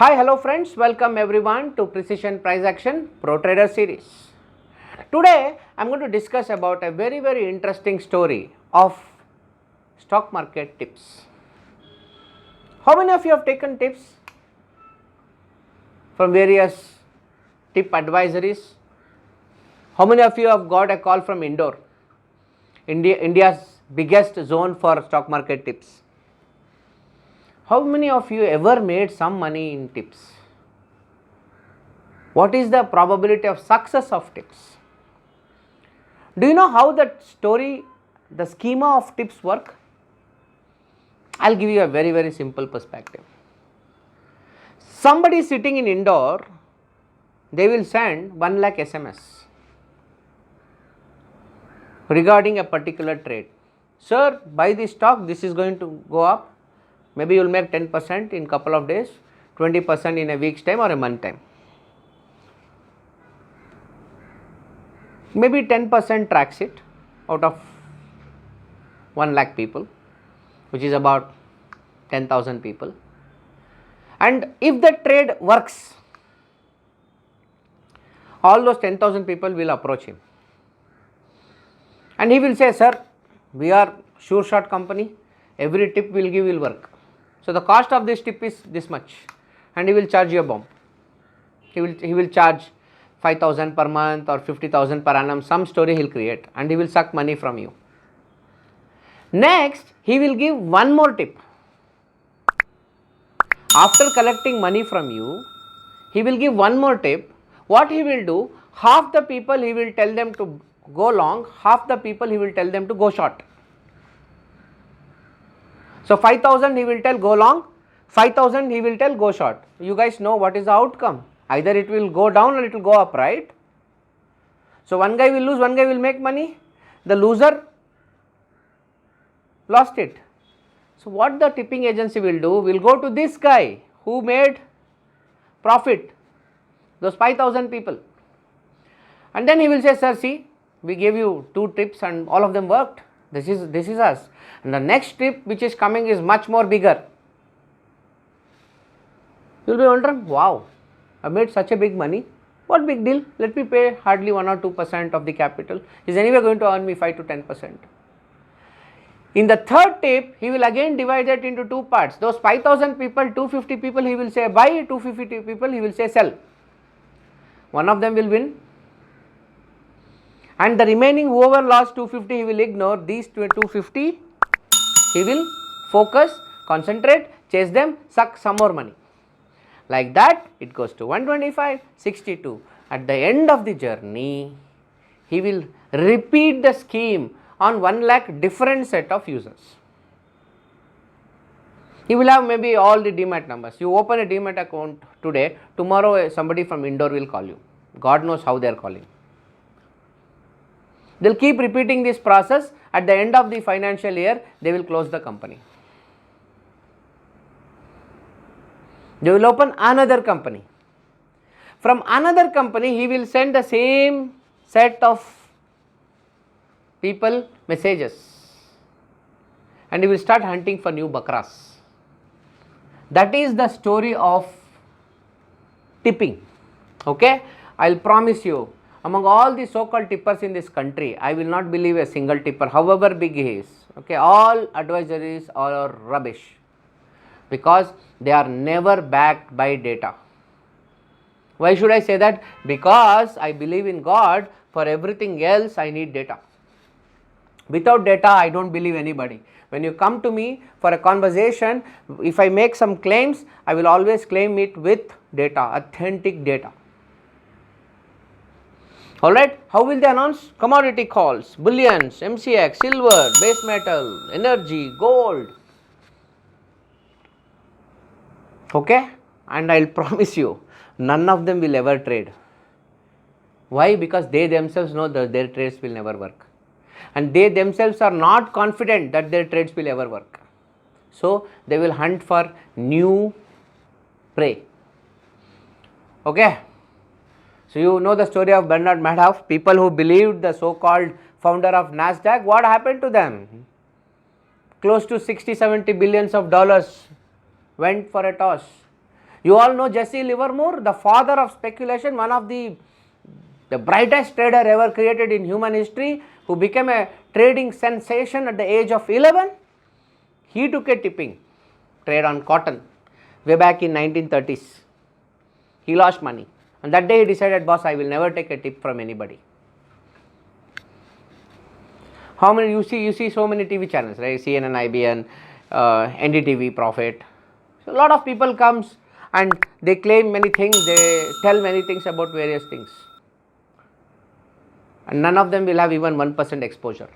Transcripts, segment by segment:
Hi, hello friends, welcome everyone to Precision Price Action Pro Trader series. Today I am going to discuss about a very interesting story of stock market tips. How many of you have taken tips from various tip advisories? How many of you have got a call from Indore, India's biggest zone for stock market tips? How many of you ever made some money in tips? What is the probability of success of tips? Do you know how that story, the schema of tips work? I will give you a very simple perspective. Somebody sitting in Indore, they will send 1 lakh SMS regarding a particular trade. Sir, buy this stock, this is going to go up. Maybe you will make 10% in couple of days, 20% in a week's time or a month time. Maybe 10% tracks it out of 1 lakh people, which is about 10,000 people. And if the trade works, all those 10,000 people will approach him. And he will say, sir, we are sure shot company, every tip we will give will work. So the cost of this tip is this much, and he will charge you a bomb. He will charge 5,000 per month or 50,000 per annum, some story he will create, and he will suck money from you. Next, he will give one more tip. After collecting money from you, he will give one more tip. What he will do, half the people he will tell them to go long, half the people he will tell them to go short. So 5,000 he will tell go long, 5,000 he will tell go short. You guys know what is the outcome. Either it will go down or it will go up, right? So one guy will lose, one guy will make money. The loser lost it. So what the tipping agency will do, will go to this guy who made profit, those 5,000 people. And then he will say, sir, see, we gave you 2 tips and all of them worked. This is us. And the next tip which is coming is much more bigger. You will be wondering, wow, I made such a big money. What big deal? Let me pay hardly 1 or 2% of the capital. Is anyway going to earn me 5 to 10%. In the third tip, he will again divide it into 2 parts. Those 5,000 people, 250 people, he will say buy, 250 people, he will say sell. One of them will win. And the remaining whoever lost 250, he will ignore. These 250, he will focus, concentrate, chase them, suck some more money. Like that, it goes to 125, 62. At the end of the journey, he will repeat the scheme on 1 lakh different set of users. He will have maybe all the demat numbers. You open a demat account today, tomorrow somebody from Indore will call you. God knows how they are calling. They will keep repeating this process. At the end of the financial year, they will close the company. They will open another company. From another company, he will send the same set of people messages, and he will start hunting for new bakras. That is the story of tipping. Okay, I will promise you, among all the so-called tippers in this country, I will not believe a single tipper, however big he is. Okay, all advisories are rubbish because they are never backed by data. Why should I say that? Because I believe in God. For everything else, I need data. Without data, I don't believe anybody. When you come to me for a conversation, if I make some claims, I will always claim it with data, authentic data. Alright, how will they announce? Commodity calls, bullions, MCX, silver, base metal, energy, gold. Okay, and I will promise you, none of them will ever trade. Why? Because they themselves know that their trades will never work. And they themselves are not confident that their trades will ever work. So they will hunt for new prey. Okay. So you know the story of Bernard Madoff, people who believed the so-called founder of NASDAQ. What happened to them? Close to 60-70 billions of dollars went for a toss. You all know Jesse Livermore, the father of speculation, one of the brightest trader ever created in human history, who became a trading sensation at the age of 11. He took a tipping trade on cotton way back in 1930s. He lost money, and that day he decided, boss, I will never take a tip from anybody. How many you see so many TV channels, right? CNN, IBN, NDTV, Profit. So a lot of people comes and they claim many things, they tell many things about various things, and none of them will have even 1% exposure,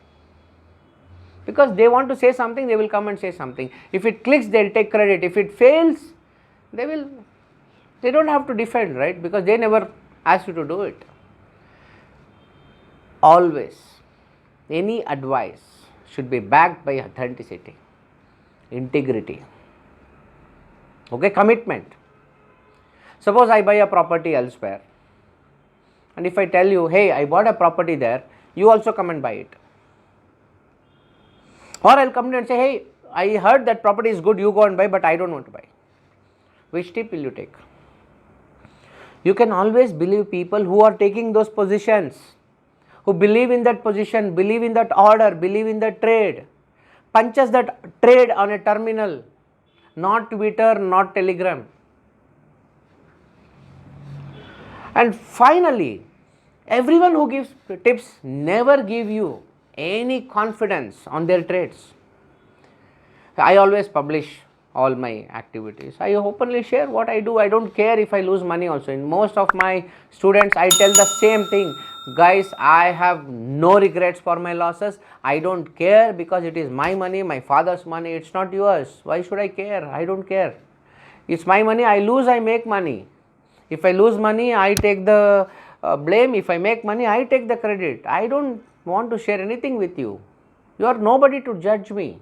because they want to say something, they will come and say something. If it clicks, they will take credit. If it fails, they don't have to defend, right? Because they never asked you to do it. Always, any advice should be backed by authenticity, integrity, okay, commitment. Suppose I buy a property elsewhere, and if I tell you, hey, I bought a property there, you also come and buy it. Or I will come and say, hey, I heard that property is good, you go and buy, but I don't want to buy. Which tip will you take? You can always believe people who are taking those positions, who believe in that position, believe in that order, believe in that trade, punches that trade on a terminal, not Twitter, not Telegram. And finally, everyone who gives tips never give you any confidence on their trades. I always publish all my activities. I openly share what I do. I don't care if I lose money also. In most of my students, I tell the same thing. Guys, I have no regrets for my losses. I don't care, because it is my money, my father's money. It's not yours. Why should I care? I don't care. It's my money. I lose, I make money. If I lose money, I take the blame. If I make money, I take the credit. I don't want to share anything with you. You are nobody to judge me.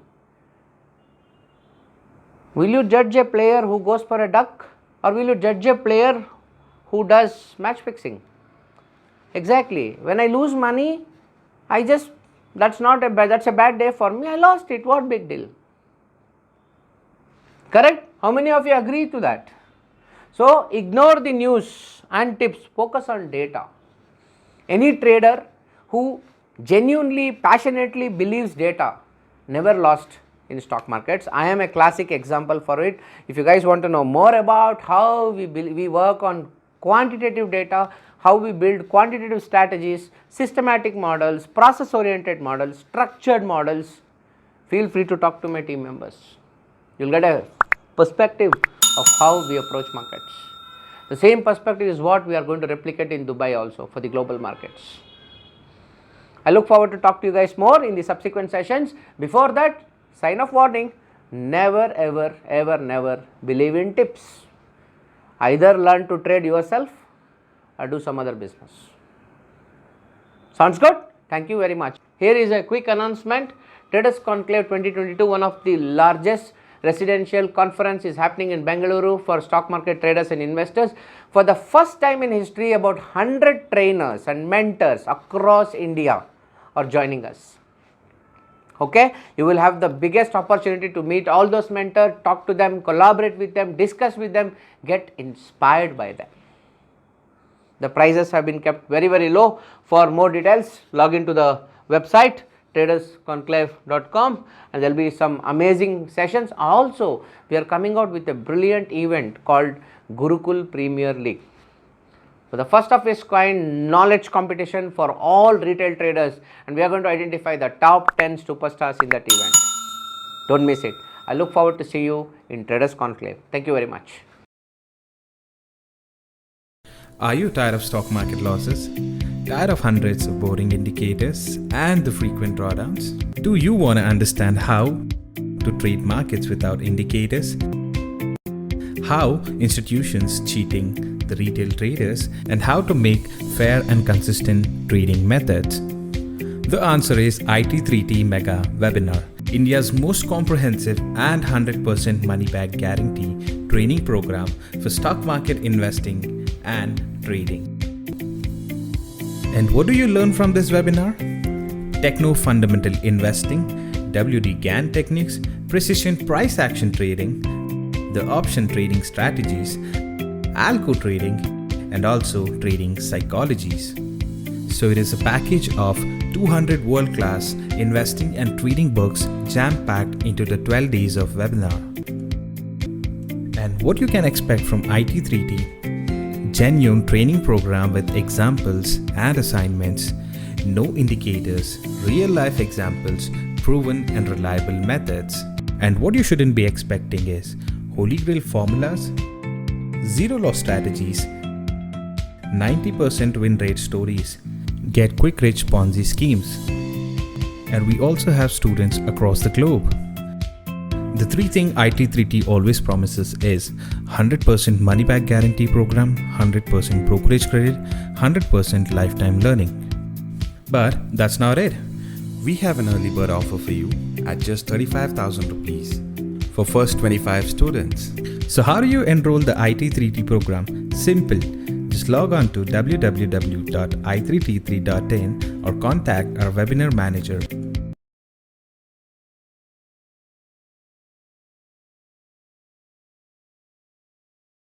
Will you judge a player who goes for a duck, or will you judge a player who does match fixing? Exactly. When I lose money, that's a bad day for me. I lost it. What big deal? Correct? How many of you agree to that? So ignore the news and tips. Focus on data. Any trader who genuinely, passionately believes data never lost in stock markets. I am a classic example for it. If you guys want to know more about how we work on quantitative data, how we build quantitative strategies, systematic models, process oriented models, structured models, feel free to talk to my team members. You will get a perspective of how we approach markets. The same perspective is what we are going to replicate in Dubai also for the global markets. I look forward to talk to you guys more in the subsequent sessions. Before that, sign of warning, never ever ever never believe in tips. Either learn to trade yourself or do some other business. Sounds good? Thank you very much. Here is a quick announcement. Traders Conclave 2022, one of the largest residential conference, is happening in Bangalore for stock market traders and investors. For the first time in history, about 100 trainers and mentors across India are joining us. Okay, you will have the biggest opportunity to meet all those mentors, talk to them, collaborate with them, discuss with them, get inspired by them. The prices have been kept very, very low. For more details, log into the website tradersconclave.com, and there will be some amazing sessions. Also, we are coming out with a brilliant event called Gurukul Premier League. So, the first of its kind knowledge competition for all retail traders, and we are going to identify the top 10 superstars in that event. Don't miss it. I look forward to see you in Traders Conclave. Thank you very much. Are you tired of stock market losses? Tired of hundreds of boring indicators and the frequent drawdowns? Do you want to understand how to trade markets without indicators? How institutions cheating the retail traders, and how to make fair and consistent trading methods? The answer is IT3T Mega Webinar, India's most comprehensive and 100% money back guarantee training program for stock market investing and trading. And what do you learn from this webinar? Techno fundamental investing, WD GAN techniques, precision price action trading, the option trading strategies, algo trading, and also trading psychologies. So it is a package of 200 world-class investing and trading books jam-packed into the 12 days of webinar. And what you can expect from IT3T: genuine training program with examples and assignments, no indicators, real-life examples, proven and reliable methods. And what you shouldn't be expecting is holy grail formulas, zero loss strategies, 90% win rate stories, get quick rich Ponzi schemes. And we also have students across the globe. The three things IT3T always promises is 100% money back guarantee program, 100% brokerage credit, 100% lifetime learning. But that's not it. We have an early bird offer for you at just 35,000 rupees for first 25 students. So how do you enroll the IT3T program? Simple. Just log on to www.i3t3.in or contact our webinar manager